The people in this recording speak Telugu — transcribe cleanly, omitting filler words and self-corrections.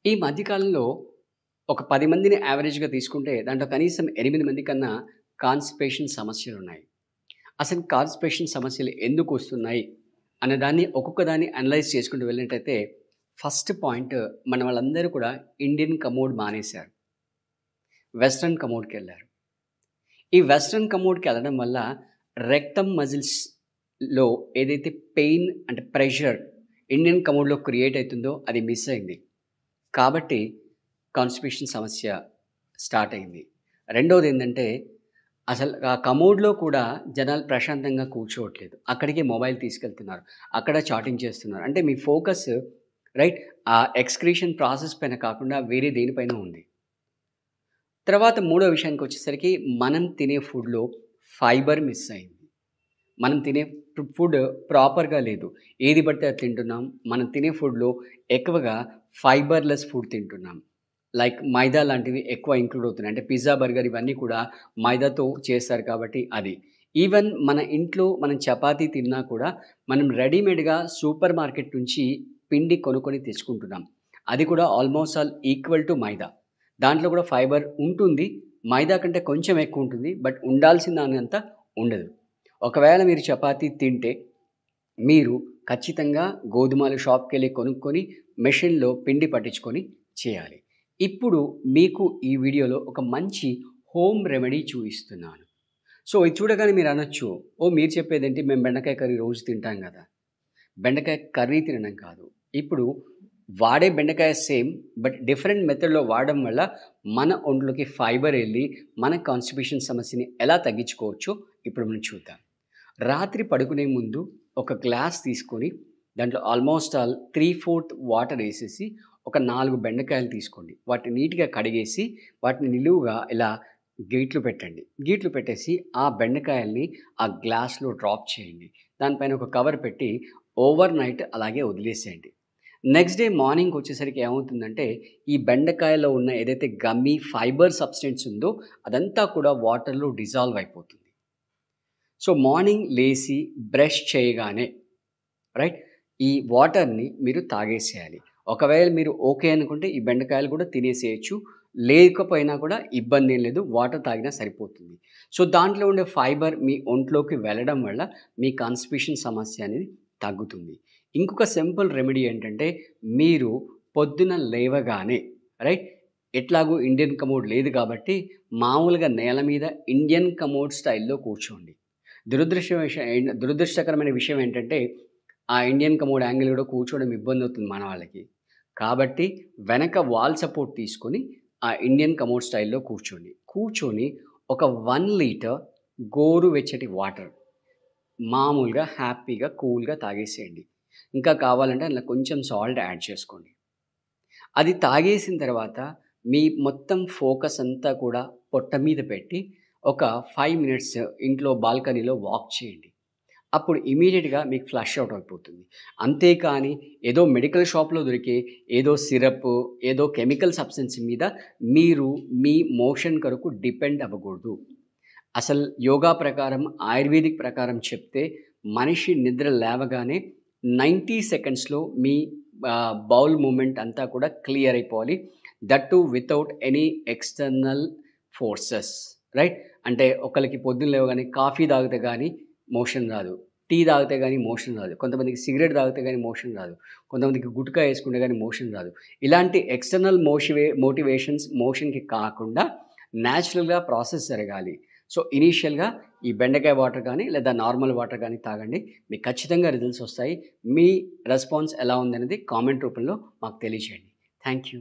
ఈ మధ్య కాలంలో ఒక 10 మందిని యావరేజ్‌గా తీసుకుంటే దాంట్లో కనీసం 8 మంది కన్నా కాన్‌స్టిపేషన్ సమస్యలున్నాయి. అసలు కాన్‌స్టిపేషన్ సమస్యలు ఎందుకొస్తున్నాయి? అనే దాన్ని ఒక్కొక్క దాన్ని అనలైజ్ చేసుకుంటూ వెళ్ళినట్టయితే ఫస్ట్ పాయింట్ మన వాళ్ళందరూ కూడా ఇండియన్ కమోడ్ మానేశారు. వెస్టర్న్ కమోడ్‌కెళ్లారు. ఈ వెస్టర్న్ కమోడ్‌కెళ్ళడం వల్ల రెక్టమ్ మజిల్స్‌లో ఏదైతే పెయిన్ అంటే ప్రెషర్ ఇండియన్ కమోడ్‌లో క్రియేట్ అయితుందో అది మిస్ అయింది. కాబట్టి కాన్‌స్టిపేషన్ సమస్య స్టార్ట్ అయింది. రెండోదేంటంటే అసలు ఆ కమోడ్‌లో కూడా జనాలు ప్రశాంతంగా కూర్చోవట్లేదు. అక్కడికే మొబైల్ తీసుకెళ్తున్నారు. అక్కడ చాటింగ్ చేస్తున్నారు. అంటే మీ ఫోకస్ రైట్ ఆ ఎక్స్‌క్రీషన్ ప్రాసెస్ పైన కాకుండా వేరే దేనిపైన ఉంది. తర్వాత మూడో విషయానికొచ్చేసరికి మనం తినే ఫుడ్‌లో ఫైబర్ మిస్ అయింది. మనం తినే ఫుడ్ ప్రాపర్‌గా లేదు. ఏది పడితే అది తింటున్నాం. మనం తినే ఫుడ్‌లో ఎక్కువగా ఫైబర్‌లెస్ ఫుడ్ తింటున్నాం. లైక్ మైదా లాంటివి ఎక్కువ ఇంక్లూడ్ అవుతున్నాయి. అంటే పిజ్జా, బర్గర్ ఇవన్నీ కూడా మైదాతో చేస్తారు కాబట్టి అది. ఈవెన్ మన ఇంట్లో మనం చపాతీ తిన్నా కూడా మనం రెడీమేడ్‌గా సూపర్ మార్కెట్ నుంచి పిండి కొనుక్కొని తెచ్చుకుంటున్నాం. అది కూడా ఆల్‌మోస్ట్ ఆల్ ఈక్వల్ టు మైదా. దాంట్లో కూడా ఫైబర్ ఉంటుంది. మైదా కంటే కొంచెం ఎక్కువుంటుంది. బట్ ఉండాల్సిన దానంత ఉండదు. ఒకవేళ మీరు చపాతీ తింటే మీరు ఖచ్చితంగా గోధుమలు షాప్‌కెళ్ళి కొనుక్కొని మెషిన్‌లో పిండి పట్టించుకొని చేయాలి. ఇప్పుడు మీకు ఈ వీడియోలో ఒక మంచి హోమ్ రెమెడీ చూయిస్తున్నాను. సో, ఇది చూడగానే మీరనొచ్చు, ఓహ్! మీరు చెప్పేదేంటి మేము బెండకాయ కర్రీ రోజు తింటాం గదా! బెండకాయ కర్రీ తినడం కాదు. ఇప్పుడు వాడే బెండకాయ సేమ్ బట్ డిఫరెంట్ మెథడ్‌లో వాడడం వల్ల మన ఒంట్లోకి ఫైబర్ ఎళ్ళి మన కాన్‌స్టిపేషన్ సమస్యని ఎలా తగ్గించుకోవచ్చో ఇప్పుడు మనం చూద్దాం. రాత్రి పడుకునే ముందు ఒక గ్లాస్ తీసుకొని దాంట్లో ఆల్మోస్ట్ ఆల్ 3/4 వాటర్ ఏసేసి ఒక 4 బెండకాయలు తీసుకోండి. వాటిని నీట్‌గా కడిగేసి వాటిని నిలువుగా ఇలా గీట్లు పెట్టండి. గీట్లు పెట్టేసి ఆ బెండకాయల్ని ఆ గ్లాస్‌లో డ్రాప్ చేయండి. దానిపైన ఒక కవర్ పెట్టి ఓవర్ నైట్ అలాగే వదిలేసేయండి. నెక్స్ట్ డే మార్నింగ్‌కొచ్చేసరికి ఏమవుతుందంటే ఈ బెండకాయలో ఉన్న ఏదైతే గమ్మీ ఫైబర్ సబ్స్టెన్స్ ఉందో అదంతా కూడా వాటర్‌లో డిజాల్వ్ అయిపోతుంది. సో, మార్నింగ్ లేసి బ్రష్ చేయగానే రైట్? ఈ వాటర్‌ని మీరు తాగేసేయాలి. ఒకవేళ మీరు ఓకే అనుకుంటే ఈ బెండకాయలు కూడా తినేసేయొచ్చు. లేకపోయినా కూడా ఇబ్బందేం లేదు. వాటర్ తాగినా సరిపోతుంది. సో, దాంట్లో ఉండే ఫైబర్ మీ ఒంట్లోకి వెళ్ళడం వల్ల మీ కాన్‌స్టిపేషన్ సమస్య అనేది తగ్గుతుంది. ఇంకొక సింపుల్ రెమెడీ ఏంటంటే మీరు పొద్దున లేవగానే రైట్? ఎట్లాగో ఇండియన్ కమోడ్ లేదు కాబట్టి మామూలుగా నేల మీద ఇండియన్ కమోడ్ స్టైల్‌లో కూర్చోండి. దురదృష్టకరమైన విషయం ఏంటంటే, ఆ ఇండియన్ కమోడ్ యాంగిల్ గూడా కూర్చోవడం ఇబ్బందవుతుంది మన వాళ్ళకి. కాబట్టి వెనక వాల్ సపోర్ట్ తీసుకొని, ఆ ఇండియన్ కమోడ్ స్టైల్‌లో కూర్చోండి. కూర్చొని ఒక 1 లీటర్ గోరువెచ్చటి వాటర్ మామూలుగా హ్యాపీగా, కూల్‌గా తాగేసేయండి. ఇంకా కావాలంటే అందులో కొంచెం సాల్ట్ యాడ్ చేసుకోండి. అది తాగేసిన తర్వాత మీ మొత్తం ఫోకస్ అంతా కూడా పొట్ట మీద పెట్టి ఒక 5 మినిట్స్ ఇంట్లో బాల్కనీలో వాక్ చేయండి. అప్పుడు ఇమ్మీడియేట్‌గా మీకు ఫ్లష్ ఔట్ అయిపోతుంది. అంతేకాని ఏదో మెడికల్ షాప్‌లో దొరికే ఏదో సిరప్, ఏదో కెమికల్ సబ్స్టెన్స్ మీద మీరు మీ మోషన్ కొరకు డిపెండ్ అవ్వకూడదు. అసలు యోగా ప్రకారం, ఆయుర్వేదిక్ ప్రకారం చెప్తే మనిషి నిద్ర లేవగానే 90 సెకండ్స్‌లో మీ బౌల్ మూవ్‌మెంట్ అంతా కూడా క్లియర్ అయిపోవాలి. That two without any external forces right? అంటే ఒకళ్ళకి పొద్దున్న లేవగానే కాఫీ తాగితే గాని మోషన్ రాదు. టీ తాగితే గాని మోషన్ రాదు. కొంతమందికి సిగరెట్ తాగితే గాని మోషన్ రాదు. కొంతమందికి గుట్కా యేసుకుంటే గాని మోషన్ రాదు. ఇలాంటి ఎక్స్‌టర్నల్ మోటివేషన్స్ మోషన్‌కి కాకుండా నేచురల్‌గా ప్రాసెస్ జరగాలి. సో, ఇనీషియల్‌గా ఈ బెండకాయ వాటర్ గానీ, లేదా నార్మల్ వాటర్ గానీ తాగండి. మీకు ఖచ్చితంగా రిజల్ట్స్ వస్తాయి. మీ రెస్పాన్స్ ఎలా ఉందనేది కామెంట్ రూపంలో మాకు తెలియజేయండి. Thank you.